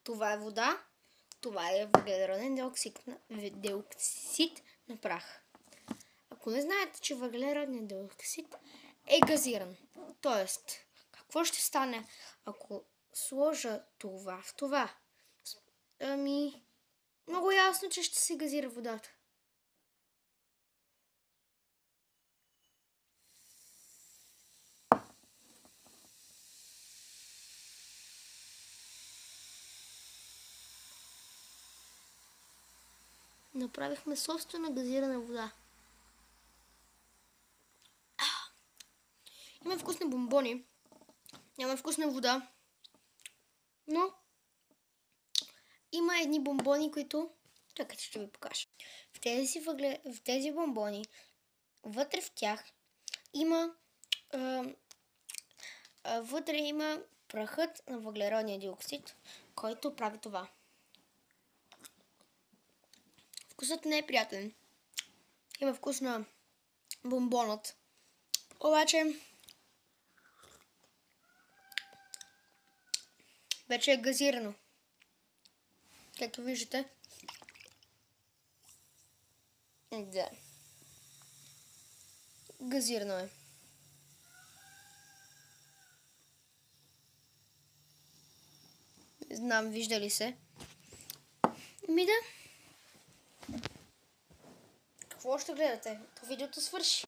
Това е вода, това е въглероден диоксид на прах. Ако не знаете, че въглеродният диоксид е газиран, т.е. какво ще стане, ако сложа това в това? Много ясно, че ще се газира водата. Направихме собствена газирана вода. Има вкусни бомбони, няма вкусна вода, но има едни бомбони, които... Чакайте, ще ви покажа. В тези бомбони, вътре в тях има вътре има прахът на въглеродния диоксид, който прави това. Вкусът не е приятен. Има вкус на бомбонът. Обаче вече е газирано. Както виждате. Да. Газирано е. Не знам, вижда ли се. Да. Какво ще гледате? То видеото свърши.